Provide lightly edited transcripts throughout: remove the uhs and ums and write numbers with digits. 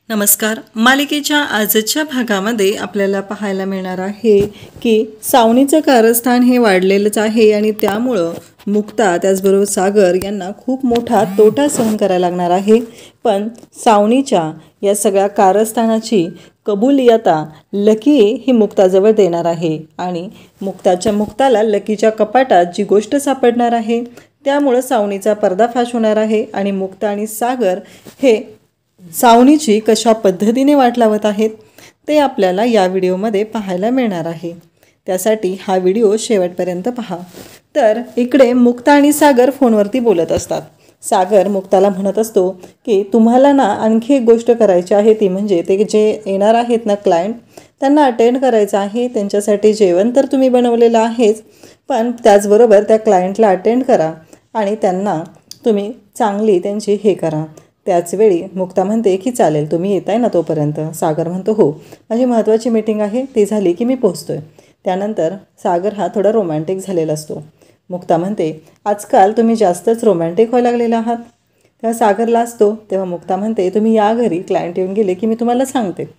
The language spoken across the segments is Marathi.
नमस्कार. मालिकेच्या आजच्या भागामध्ये आपल्याला पाहायला मिळणार आहे की सावनीचं कारस्थान हे वाढलेलंच आहे आणि त्यामुळं मुक्ता त्याचबरोबर सागर यांना खूप मोठा तोटा सहन करायला लागणार आहे. पण सावनीच्या या सगळ्या कारस्थानाची कबुली आता लकी ही मुक्ताजवळ देणार आहे आणि मुक्ताला लकीच्या कपाटात जी गोष्ट सापडणार आहे त्यामुळं सावनीचा पर्दाफाश होणार आहे आणि मुक्ता आणि सागर हे सावनीची कशा पद्धतीने वाट लावत आहेत ते आपल्याला या व्हिडिओमध्ये पाहायला मिळणार आहे. त्यासाठी हा व्हिडिओ शेवटपर्यंत पहा. तर इकडे मुक्ता आणि सागर फोनवरती बोलत असतात. सागर मुक्ताला म्हणत असतो की तुम्हाला ना आणखी एक गोष्ट करायची आहे, ती म्हणजे ते जे येणार आहेत ना क्लायंट, त्यांना अटेंड करायचं आहे. त्यांच्यासाठी जेवण तर तुम्ही बनवलेलं आहेच, पण त्याचबरोबर त्या क्लायंटला अटेंड करा आणि त्यांना तुम्ही चांगली त्यांची हे करा. त्याचवेळी मुक्ता म्हणते की चालेल, तुम्ही येताय ना तोपर्यंत. सागर म्हणतो हो, माझी महत्त्वाची मीटिंग आहे, ती झाली की मी पोहोचतोय. त्यानंतर सागर हा थोडा रोमॅन्टिक झालेला असतो. मुक्ता म्हणते आजकाल तुम्ही जास्तच रोमॅन्टिक व्हायला लागलेला आहात. तेव्हा सागरला असतो. तेव्हा मुक्ता म्हणते तुम्ही या घरी, क्लायंट येऊन गेले की मी तुम्हाला सांगते.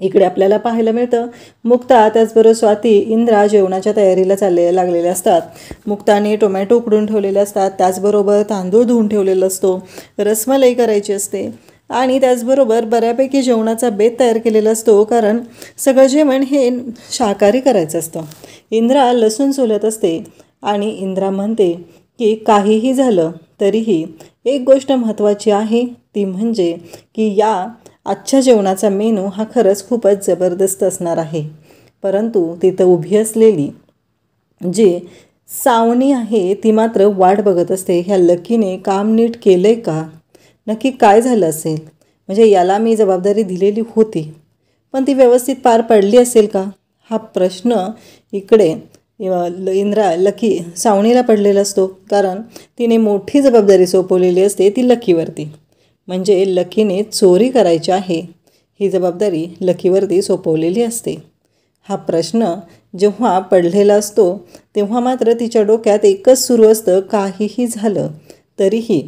इकडे आपल्याला पाहायला मिळतं मुक्ता त्याचबरोबर स्वाती, इंद्रा जेवणाच्या तयारीला लागलेले असतात. मुक्ताने टोमॅटो उकडून ठेवलेले असतात, त्याचबरोबर तांदूळ धुवून ठेवलेला असतो, रसमलाई करायची असते आणि त्याचबरोबर बऱ्यापैकी जेवणाचा बेत तयार केलेला असतो, कारण सगळं जेवण हे शाकाहारी करायचं असतं. इंद्रा लसूण सोलत असते आणि इंद्रा म्हणते की काहीही झालं तरीही एक गोष्ट महत्त्वाची आहे, ती म्हणजे की या आजच्या जेवणाचा मेनू हा खरंच खूपच जबरदस्त असणार आहे. परंतु तिथं उभी असलेली जी सावनी आहे ती मात्र वाट बघत असते, ह्या लकीने काम नीट केलं आहे का, नक्की काय झालं असेल, म्हणजे याला मी जबाबदारी दिलेली होती पण ती व्यवस्थित पार पडली असेल का, हा प्रश्न इकडे लकी सावनीला पडलेला असतो. कारण तिने मोठी जबाबदारी सोपवलेली असते ती लकीवरती. म्हणजे लकीने चोरी करायची आहे ही जबाबदारी लकीवरती सोपवलेली असते. हा प्रश्न जेव्हा पडलेला असतो तेव्हा मात्र तिच्या डोक्यात एकच सुरू असतं, काहीही झालं तरीही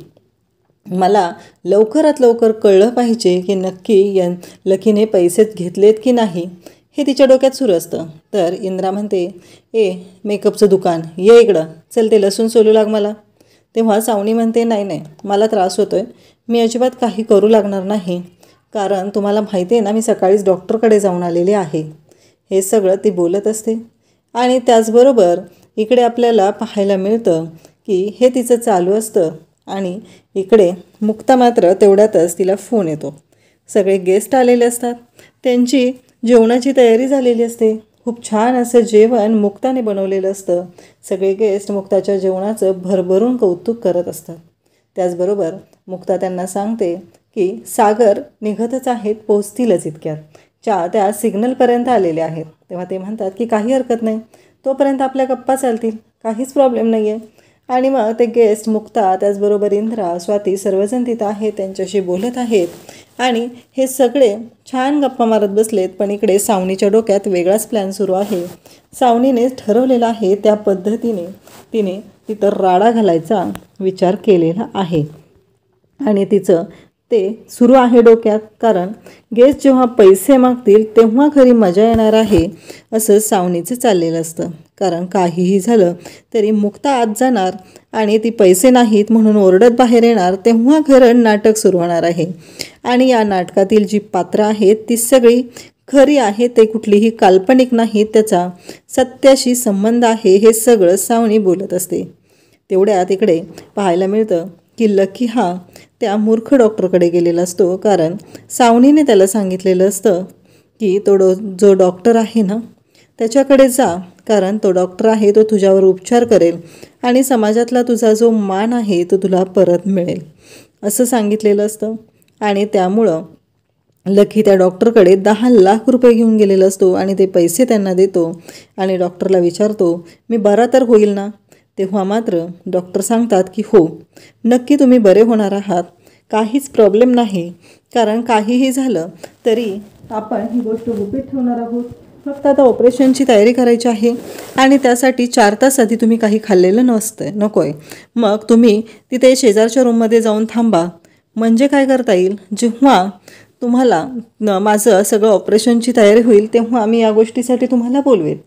मला लवकरात लवकर कळलं पाहिजे की नक्की लकीने पैसेच घेतलेत की नाही, हे तिच्या डोक्यात सुरू असतं. तर इंद्रा म्हणते ए मेकअपचं दुकान, ये इकडं, चल ते लसूण सोलू लाग मला. तेव्हा सावनी म्हणते नाही नाही, मला त्रास होतो आहे, मी अजिबात काही करू लागणार नाही, कारण तुम्हाला माहिती आहे ना मी सकाळीच डॉक्टरकडे जाऊन आलेले आहे. हे सगळं ती बोलत असते आणि त्याचबरोबर इकडे आपल्याला पाहायला मिळतं की हे तिचं चालू असतं आणि इकडे मुक्ता मात्र तेवढ्यातच तिला फोन येतो. सगळे गेस्ट आलेले असतात, त्यांची जेवणाची तयारी झालेली असते. खूप छान असं जेवण मुक्ताने बनवलेलं असतं. सगळे गेस्ट मुक्ताच्या जेवणाचं भरभरून कौतुक करत असतात. त्याचबरोबर मुक्ता त्यांना सांगते की सागर निघतच आहेत, पोचतीलच इतक्यात, त्या सिग्नलपर्यंत आलेले आहेत. तेव्हा ते म्हणतात की काही हरकत नाही, तोपर्यंत आपल्या गप्पा चालतील, काहीच प्रॉब्लेम नाही आहे. आणि मग ते गेस्ट मुक्ता त्याचबरोबर इंद्रा, स्वाती सर्वजण तिथं आहेत, त्यांच्याशी बोलत आहेत आणि हे सगळे छान गप्पा मारत बसलेत. पण इकडे सावनीच्या डोक्यात वेगळाच प्लॅन सुरू आहे. सावनीने ठरवलेला आहे त्या पद्धतीने तिने तिथं राडा घालायचा विचार केलेला आहे आणि तिचं ते सुरू आहे डोक्यात. कारण गेस्ट जेव्हा पैसे मागतील तेव्हा खरी मजा येणार आहे असं सावनीचं चाललेलं असतं. कारण काहीही झालं तरी मुक्ता आत जाणार आणि ती पैसे नाहीत म्हणून ओरडत बाहेर येणार, तेव्हा खरं नाटक सुरू होणार आहे. आणि या नाटकातील जी पात्रं आहेत ती सगळी खरी आहे, ते कुठलीही काल्पनिक नाही, त्याचा सत्याशी संबंध आहे, हे सगळं सावनी बोलत असते. तेवढ्यात इकडे पाहायला मिळतं की लकी हा त्या मूर्ख डॉक्टरकडे गेलेला असतो. कारण सावनीने त्याला सांगितलेलं असतं की जो डॉक्टर आहे ना त्याच्याकडे जा, कारण तो डॉक्टर आहे तो तुझ्यावर उपचार करेल आणि समाजातला तुझा जो मान आहे तो तुला परत मिळेल असं सांगितलेलं असतं. आणि त्यामुळं लकी त्या डॉक्टरकडे 10 लाख रुपये घेऊन गेलेला असतो आणि ते पैसे त्यांना देतो आणि डॉक्टरला विचारतो मी बरा तर होईल ना. तेव्हा मात्र डॉक्टर सांगतात की हो, नक्की तुम्ही बरे होणार आहात, काहीच प्रॉब्लेम नाही, कारण काहीही झालं तरी आपण ही गोष्ट गुपित ठेवणार आहोत. फक्त आता ऑपरेशनची तयारी करायची आहे आणि त्यासाठी 4 तास आधी तुम्ही काही खाल्लेलं नको आहे. मग तुम्ही तिथे शेजारच्या रूममध्ये जाऊन थांबा, म्हणजे काय करता येईल, जेव्हा तुम्हाला माझं सगळं ऑपरेशनची तयारी होईल तेव्हा आम्ही या गोष्टीसाठी तुम्हाला बोलवेल,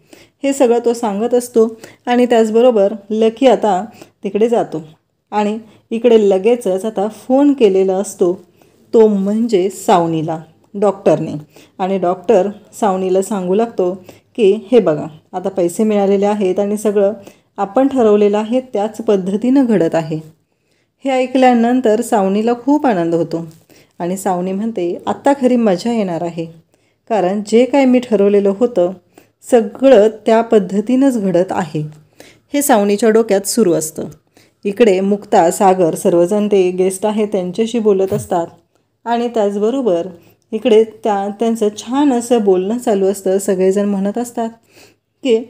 हे सगळं तो सांगत असतो. आणि त्याचबरोबर लकी आता तिकडे जातो आणि इकडे लगेचच आता फोन केलेला असतो, तो म्हणजे सावनीला डॉक्टरने. आणि डॉक्टर सावनीला सांगू लागतो की हे बघा, आता पैसे मिळालेले आहेत आणि सगळं आपण ठरवलेलं आहे त्याच पद्धतीनं घडत आहे. हे ऐकल्यानंतर सावनीला खूप आनंद होतो आणि सावनी म्हणते, आत्ता खरी मजा येणार आहे, कारण जे काय मी ठरवलेलं होतं सगळं त्या पद्धतीनंच घडत आहे, हे सावनीच्या डोक्यात सुरू असतं. इकडे मुक्ता, सागर सर्वजण ते गेस्ट आहेत त्यांच्याशी बोलत असतात आणि त्याचबरोबर इकडे त्यांचं छान असं बोलणं चालू असतं. सगळेजण म्हणत असतात की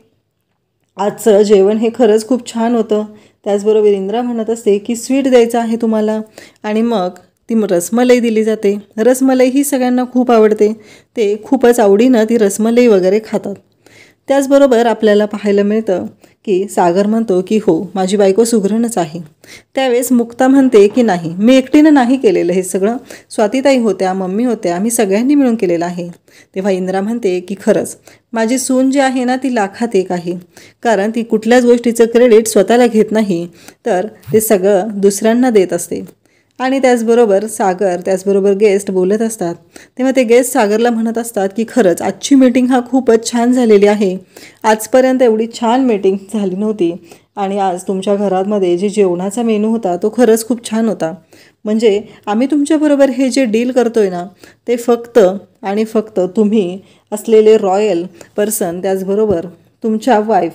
आजचं जेवण हे खरंच खूप छान होतं. त्याचबरोबर इंद्रा म्हणत असते की स्वीट द्यायचं आहे तुम्हाला, आणि मग ती रसमलाई दिली जाते. रसमलाई ही सगळ्यांना खूप आवडते, ते खूपच आवडीनं ती रसमलाई वगैरे खातात. त्याचबरोबर आपल्याला पाहायला मिळतं की सागर म्हणतो की हो, माझी बायको सुगरणच आहे. त्यावेळेस मुक्ता म्हणते की नाही, मी एकटीनं नाही केलेलं हे सगळं, स्वातीताई होत्या, मम्मी होत्या, आम्ही सगळ्यांनी मिळून केलेलं आहे. तेव्हा इंद्रा म्हणते की खरंच माझी सून जी आहे ना ती लाखात एक आहे, कारण ती कुठल्याच गोष्टीचं क्रेडिट स्वतःला घेत नाही, तर ते सगळं दुसऱ्यांना देत असते. आणि त्याचबरोबर सागर त्याचबरोबर गेस्ट बोलत असतात, तेव्हा ते गेस्ट सागरला म्हणत असतात की खरंच आजची मीटिंग हा खूपच छान झालेली आहे. आजपर्यंत एवढी छान मीटिंग झाली नव्हती आणि आज तुमच्या घरामध्ये जे जेवणाचा मेनू होता तो खरंच खूप छान होता. म्हणजे आम्ही तुमच्याबरोबर हे जे डील करतोय ना ते फक्त आणि फक्त तुम्ही असलेले रॉयल पर्सन, त्याचबरोबर तुमच्या वाईफ,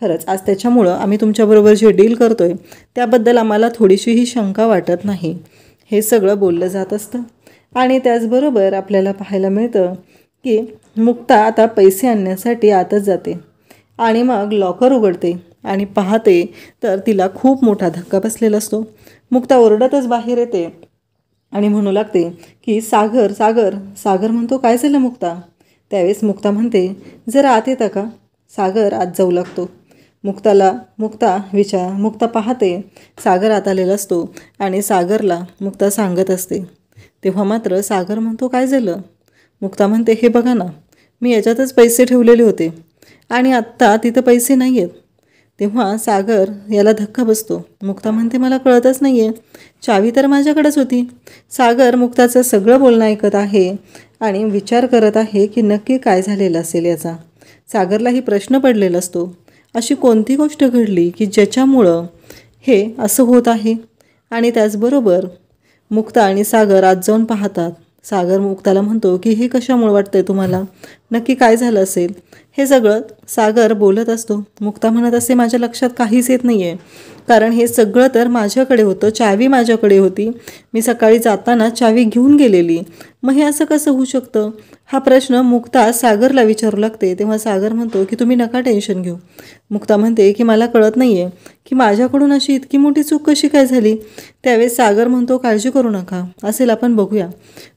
खरंच आज त्याच्यामुळं आम्ही तुमच्याबरोबर जे डील करतोय त्याबद्दल आम्हाला थोडीशीही शंका वाटत नाही, हे सगळं बोललं जात असतं. आणि त्याचबरोबर आपल्याला पाहायला मिळतं की मुक्ता आता पैसे आणण्यासाठी आतच जाते आणि मग लॉकर उघडते आणि पाहते तर तिला खूप मोठा धक्का बसलेला असतो. मुक्ता ओरडतच बाहेर येते आणि म्हणू लागते की सागर सागर. सागर म्हणतो काय झालं मुक्ता? त्यावेळेस मुक्ता म्हणते जरा आत येता का? सागर आत जाऊ लागतो. मुक्ता पाहते सागर आत आलेला असतो आणि सागरला मुक्ता सांगत असते. तेव्हा मात्र सागर म्हणतो काय झालं? मुक्ता म्हणते हे बघा ना, मी याच्यातच पैसे ठेवलेले होते आणि आत्ता तिथं पैसे नाही आहेत. तेव्हा सागर याला धक्का बसतो. मुक्ता म्हणते मला कळतच नाही आहे, चावी तर माझ्याकडेच होती. सागर मुक्ताचं सगळं बोलणं ऐकत आहे आणि विचार करत आहे की नक्की काय झालेलं असेल याचा. सागरलाही प्रश्न पडलेला असतो, अशी कोणती गोष्ट घडली की ज्याच्यामुळं हे असं होत आहे. आणि त्याचबरोबर मुक्ता आणि सागर आज जाऊन पाहतात. सागर मुक्ताला म्हणतो की हे कशामुळे वाटतंय तुम्हाला, नक्की काय झालं असेल? हे सगळं सागर बोलत असतो. मुक्ता म्हणत असते माझ्या लक्षात काहीच येत नाही आहे, कारण हे सगळं तर माझ्याकडे होतं, चावी माझ्याकडे होती, मी सकाळी जाताना चावी घेऊन गेलेली, मग हे असं कसं होऊ शकतं? हा प्रश्न मुक्ता सागरला विचारू लागते. तेव्हा सागर म्हणतो की तुम्ही नका टेन्शन घेऊ. मुक्ता म्हणते की मला कळत नाही आहे की माझ्याकडून अशी इतकी मोठी चूक कशी काय झाली. त्यावेळेस सागर म्हणतो काळजी करू नका, असेल आपण बघूया.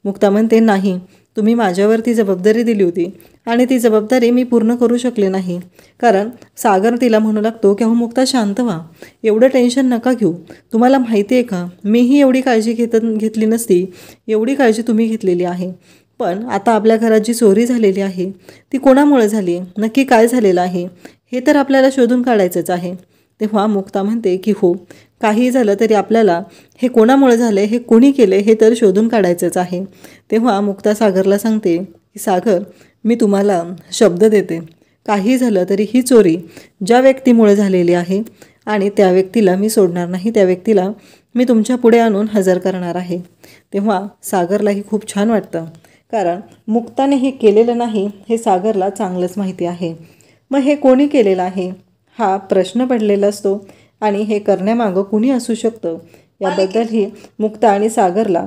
मुक्ता म्हणते नाही, तुम्ही माझ्यावरती जबाबदारी दिली होती आणि ती जबाबदारी मी पूर्ण करू शकले नाही. कारण सागर तिला म्हणू लागतो की अहो मुक्ता शांत व्हा, एवढं टेन्शन नका घेऊ, तुम्हाला माहिती आहे का मीही एवढी काळजी घेतली नसती, एवढी काळजी तुम्ही घेतलेली आहे. पण आता आपल्या घरात जी चोरी झालेली आहे ती कोणामुळे झाली, नक्की काय झालेलं आहे हे तर आपल्याला शोधून काढायचंच आहे. तेव्हा मुक्ता म्हणते की हो, काही झालं तरी आपल्याला हे कोणामुळे झालं, हे कोणी केलं हे तर शोधून काढायचंच आहे. तेव्हा मुक्ता सागरला सांगते की सागर, मी तुम्हाला शब्द देते, काही झालं तरी ही चोरी ज्या व्यक्तीमुळे झालेली आहे आणि त्या व्यक्तीला मी सोडणार नाही, त्या व्यक्तीला मी तुमच्या पुढे आणून हजर करणार आहे. तेव्हा सागरलाही खूप छान वाटतं, कारण मुक्ताने हे केलेलं नाही हे सागरला चांगलंच माहिती आहे. मग हे कोणी केलेलं आहे हा प्रश्न पडलेला असतो आणि हे करण्यामागं कुणी असू शकतं याबद्दलही मुक्ता आणि सागरला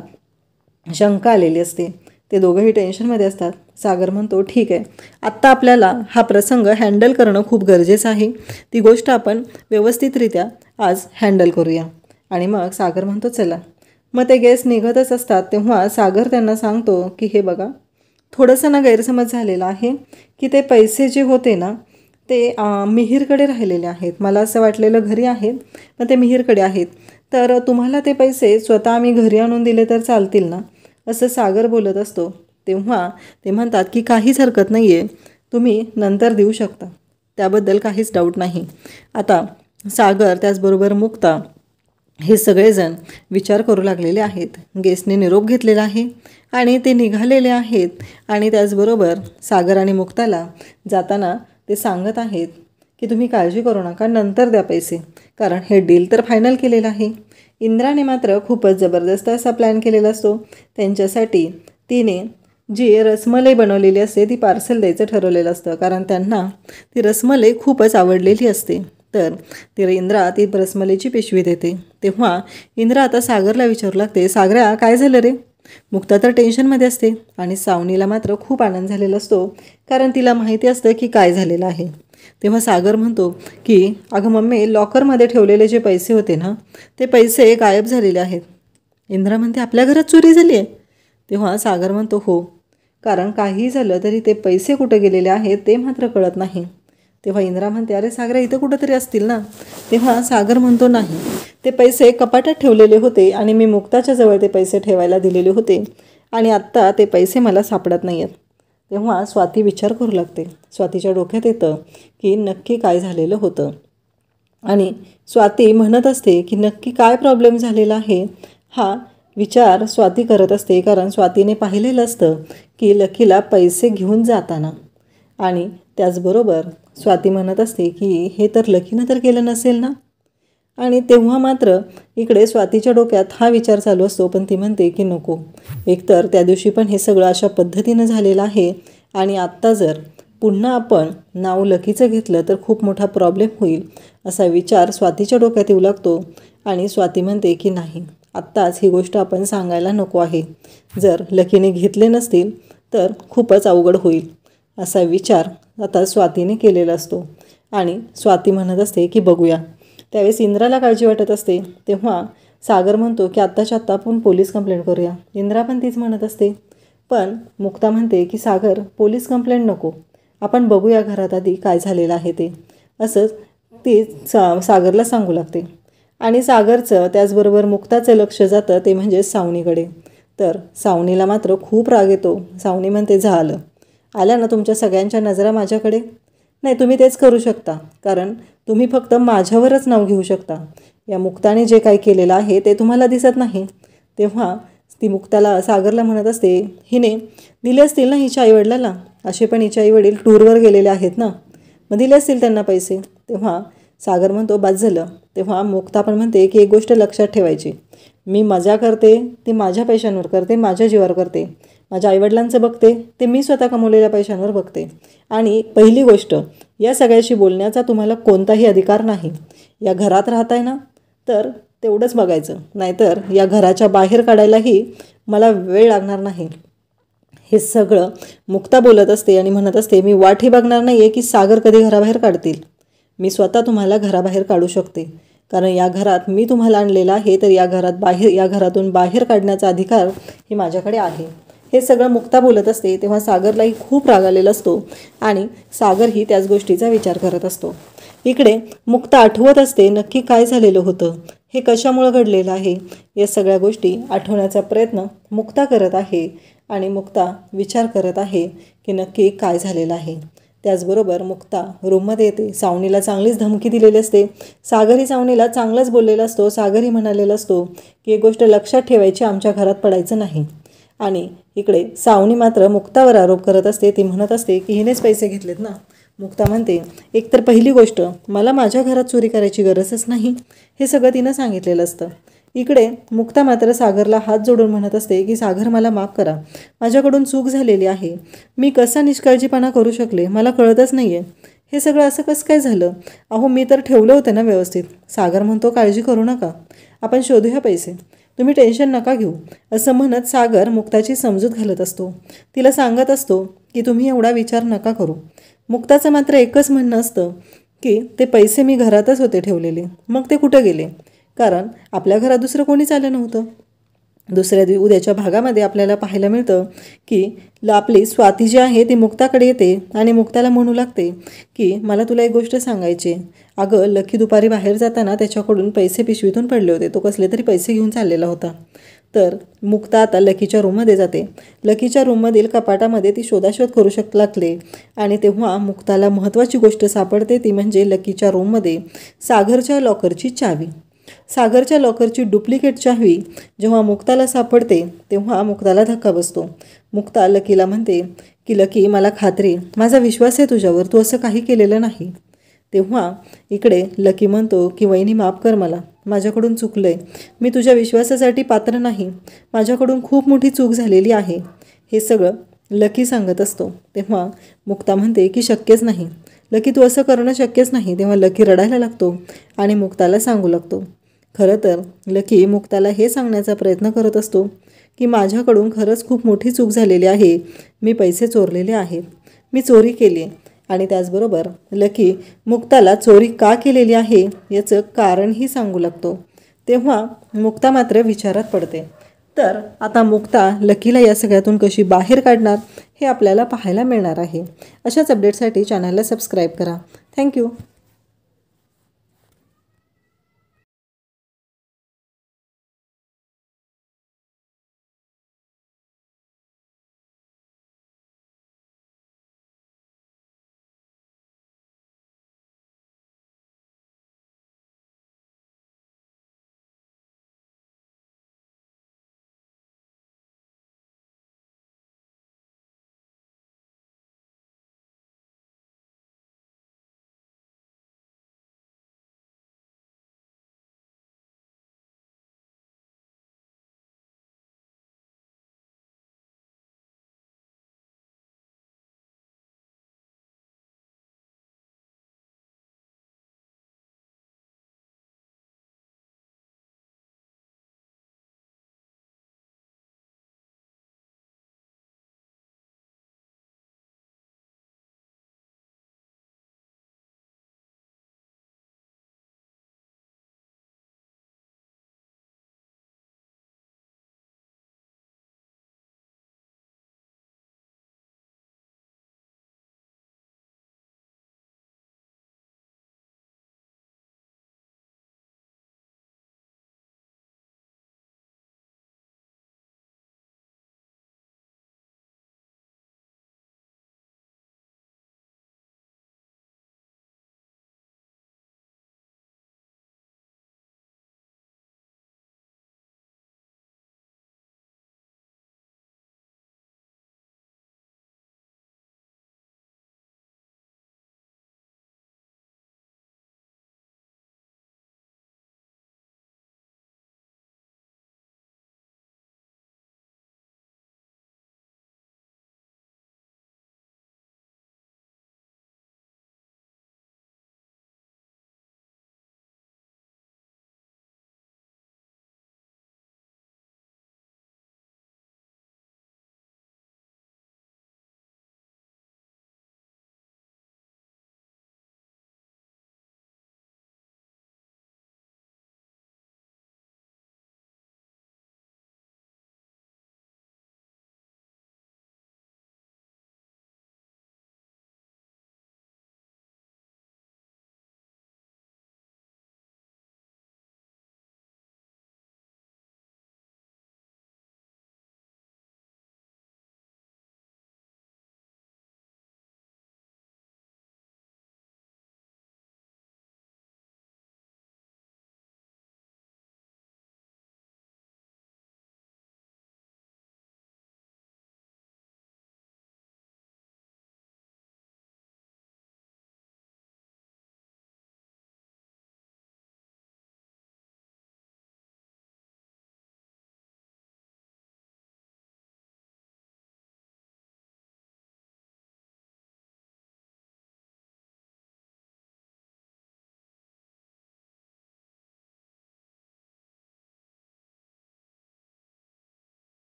शंका आलेली असते. ते दोघंही टेन्शनमध्ये असतात. सागर म्हणतो ठीक आहे, आत्ता आपल्याला हा प्रसंग हँडल करणं खूप गरजेचं आहे, ती गोष्ट आपण व्यवस्थितरित्या आज हँडल करूया. आणि मग सागर म्हणतो चला. मग ते गेस्ट निघतच असतात. तेव्हा सागर त्यांना सांगतो की हे बघा, थोडंसं ना गैरसमज झालेला आहे की ते पैसे जे होते ना ते मिहीरकडे राहिलेले आहेत. मला असं वाटलेलं घरी आहेत, पण ते मिहीरकडे आहेत. तर तुम्हाला ते पैसे स्वतः आम्ही घरी आणून दिले तर चालतील ना? असं सागर बोलत असतो. तेव्हा ते म्हणतात की काहीच हरकत नाही आहे, तुम्ही नंतर देऊ शकता, त्याबद्दल काहीच डाऊट नाही. आता सागर त्याचबरोबर मुक्ता हे सगळेजण विचार करू लागलेले आहेत. गेसने निरोप घेतलेला आहे आणि ते निघालेले आहेत. आणि त्याचबरोबर सागर आणि मुक्ताला जाताना ते सांगत आहेत की तुम्ही काळजी करू नका, नंतर द्या पैसे, कारण हे डील तर फायनल केलेलं आहे. इंद्राने मात्र खूपच जबरदस्त असा प्लॅन केलेला असतो. त्यांच्यासाठी तिने जी रसमलाई बनवलेली असते ती पार्सल द्यायचं ठरवलेलं असतं, कारण त्यांना ती रसमलाई खूपच आवडलेली असते. तर ती इंद्रा ती रसमलाईची पिशवी देते. तेव्हा इंद्रा आता सागरला विचारू लागते, सागरा काय झालं रे? मुक्ता तर टेन्शनमध्ये असते आणि सावनीला मात्र खूप आनंद झालेला असतो, कारण तिला माहिती असतं की काय झालेलं आहे. तेव्हा सागर म्हणतो की अगं मम्मी, लॉकरमध्ये ठेवलेले जे पैसे होते ना, ते पैसे गायब झालेले आहेत. इंद्रा म्हणते आपल्या घरात चोरी झाली आहे? तेव्हा सागर म्हणतो हो, कारण काहीही झालं तरी ते पैसे कुठे गेलेले आहेत ते मात्र कळत नाही. तेव्हा इंद्रा म्हणते अरे सागरा, इथं कुठंतरी असतील ना. तेव्हा सागर म्हणतो नाही, ते पैसे कपाटात ठेवलेले होते आणि मी मुक्ताच्या जवळ ते पैसे ठेवायला दिलेले होते आणि आत्ता ते पैसे मला सापडत नाही आहेत. तेव्हा स्वाती विचार करू लागते. स्वातीच्या डोक्यात येतं की नक्की काय झालेलं होतं आणि स्वाती म्हणत असते की नक्की काय प्रॉब्लेम झालेला आहे हा विचार स्वाती करत असते, कारण स्वातीने पाहिलेलं असतं की लकीला पैसे घेऊन जाताना. आणि त्याचबरोबर स्वाती म्हणत असते की हे तर लकीनं तर केलं नसेल ना. आणि तेव्हा मात्र इकडे स्वातीच्या डोक्यात हा विचार चालू असतो, पण ती म्हणते की नको, एकतर त्या दिवशी पण हे सगळं अशा पद्धतीनं झालेलं आहे आणि आत्ता जर पुन्हा आपण नाव लकीचं घेतलं तर खूप मोठा प्रॉब्लेम होईल, असा विचार स्वातीच्या डोक्यात येऊ लागतो. आणि स्वाती म्हणते की नाही, आत्ताच ही गोष्ट आपण सांगायला नको आहे, जर लकीने घेतले नसतील तर खूपच अवघड होईल, असा विचार आता स्वातीने केलेला असतो. आणि स्वाती म्हणत असते की बघूया. त्यावेळेस इंद्राला काळजी वाटत असते. तेव्हा सागर म्हणतो की आत्ताच्या आत्ता आपण पोलीस कंप्लेंट करूया. इंद्रा पण तीच म्हणत असते, पण मुक्ता म्हणते की सागर, पोलीस कंप्लेंट नको, आपण बघूया घरात आधी काय झालेलं आहे ते, असंच ती सागरला सांगू लागते. आणि सागरचं त्याचबरोबर मुक्ताचं लक्ष जातं ते म्हणजे सावनीकडे. तर सावनीला मात्र खूप राग येतो. सावनी म्हणते झालं, आल्या ना तुमच्या सगळ्यांच्या नजरा माझ्याकडे? नाही, तुम्ही तेच करू शकता, कारण तुम्ही फक्त माझ्यावरच नाव घेऊ शकता. या मुक्ताने जे काही केलेलं आहे ते तुम्हाला दिसत नाही. तेव्हा ती मुक्ताला सागरला म्हणत असते, हिने दिले असतील ना हिच्या आईवडिलाला, असे पण हिच्या आईवडील टूरवर गेलेले आहेत ना, मग दिले असतील त्यांना पैसे. तेव्हा सागर म्हणतो बाद झालं. तेव्हा मुक्ता पण म्हणते की एक गोष्ट लक्षात ठेवायची, मी मजा करते ती माझ्या पैशांवर करते, माझ्या जीवावर करते, माझ्या आईवडिलांचं बघते ते मी स्वतः कमवलेल्या पैशांवर बघते. आणि पहिली गोष्ट, या सगळ्याशी बोलण्याचा तुम्हाला कोणताही अधिकार नाही. या घरात राहताय ना तर तेवढंच बघायचं, नाहीतर या घराच्या बाहेर काढायलाही मला वेळ लागणार नाही. हे सगळं मुक्ता बोलत असते आणि म्हणत असते, मी वाटही बघणार नाही आहे की सागर कधी घराबाहेर काढतील. मी स्वतः तुम्हाला घराबाहेर काढू शकते, कारण या घरात मी तुम्हाला आणलेलं आहे, तर या घरातून बाहेर काढण्याचा अधिकार हे माझ्याकडे आहे. हे सगळं मुक्ता बोलत असते. तेव्हा सागरलाही खूप राग आलेला असतो आणि सागरही त्याच गोष्टीचा विचार करत असतो. इकडे मुक्ता आठवत असते नक्की काय झालेलं होतं, हे कशामुळं घडलेलं आहे, या सगळ्या गोष्टी आठवण्याचा प्रयत्न मुक्ता करत आहे. आणि मुक्ता विचार करत आहे की नक्की काय झालेलं आहे. त्याचबरोबर मुक्ता रूममध्ये येते. सावनीला चांगलीच धमकी दिलेली असते. सागरही सावनीला चांगलाच बोललेला असतो. सागरही म्हणालेला असतो की एक गोष्ट लक्षात ठेवायची, आमच्या घरात पडायचं नाही. आणि इकडे सावनी मात्र मुक्तावर आरोप करत असते. ती म्हणत असते की हिनेच पैसे घेतलेत ना. मुक्ता म्हणते एकतर पहिली गोष्ट, मला माझ्या घरात चोरी करायची गरजच नाही, हे सगळं तिनं सांगितलेलं असतं. इकडे मुक्ता मात्र सागरला हात जोडून म्हणत असते की सागर, मला माफ करा, माझ्याकडून चूक झालेली आहे, मी कसा निष्काळजीपणा करू शकले मला कळतच नाही आहे, हे सगळं असं कसं काय झालं? अहो मी तर ठेवलं होतं ना व्यवस्थित. सागर म्हणतो काळजी करू नका, आपण शोधूया पैसे, तुम्ही टेन्शन नका घेऊ, असं म्हणत सागर मुक्ताची समजूत घालत असतो. तिला सांगत असतो की तुम्ही एवढा विचार नका करू. मुक्ताचं मात्र एकच म्हणणं असतं की ते पैसे मी घरातच होते ठेवलेले, मग ते कुठं गेले? कारण आपल्या घरात दुसरं कोणीच आलं नव्हतं. उद्याच्या भागामध्ये आपल्याला पाहायला मिळतं की आपली स्वाती जी आहे ती मुक्ताकडे येते आणि मुक्ताला म्हणू लागते की मला तुला एक गोष्ट सांगायची, अगं लकी दुपारी बाहेर जाताना त्याच्याकडून पैसे पिशवीतून पडले होते, तो कसले तरी पैसे घेऊन चाललेला होता, तर मुक्ता आता लकीच्या रूममध्ये जाते. लकीच्या रूममधील कपाटामध्ये ती शोधाशोध करू लागते आणि तेव्हा मुक्ताला महत्त्वाची गोष्ट सापडते, ती म्हणजे लकीच्या रूममध्ये सागरच्या लॉकरची चावी. सागरच्या लॉकरची डुप्लिकेट चावी जेव्हा मुक्ताला सापडते तेव्हा मुक्ताला धक्का बसतो. मुक्ता लकीला म्हणते की लकी, मला खात्री, माझा विश्वास आहे तुझ्यावर, तू असं काही केलेलं नाही. तेव्हा इकडे लकी म्हणतो की वहिनी माफ कर, मला माझ्याकडून चुकलं आहे, मी तुझ्या विश्वासासाठी पात्र नाही, माझ्याकडून खूप मोठी चूक झालेली आहे, हे सगळं लकी सांगत असतो. तेव्हा मुक्ता म्हणते की शक्यच नाही लकी, तू असं करणं शक्यच नाही. तेव्हा लकी रडायला लागतो आणि मुक्ताला सांगू लागतो. खरं तर लकी मुक्ताला हे सांगण्याचा प्रयत्न करत असतो की माझ्याकडून खरंच खूप मोठी चूक झालेली आहे, मी पैसे चोरलेले आहेत, मी चोरी केली आहे. आणि त्याचबरोबर लकी मुक्ताला चोरी का केलेली आहे याचं कारणही सांगू लागतो. तेव्हा मुक्ता मात्र विचारात पडते. तर आता मुक्ता लकीला या सगळ्यातून कशी बाहेर काढणार हे आपल्याला पाहायला मिळणार आहे. अशाच अपडेटसाठी चॅनलला सबस्क्राईब करा. थँक्यू.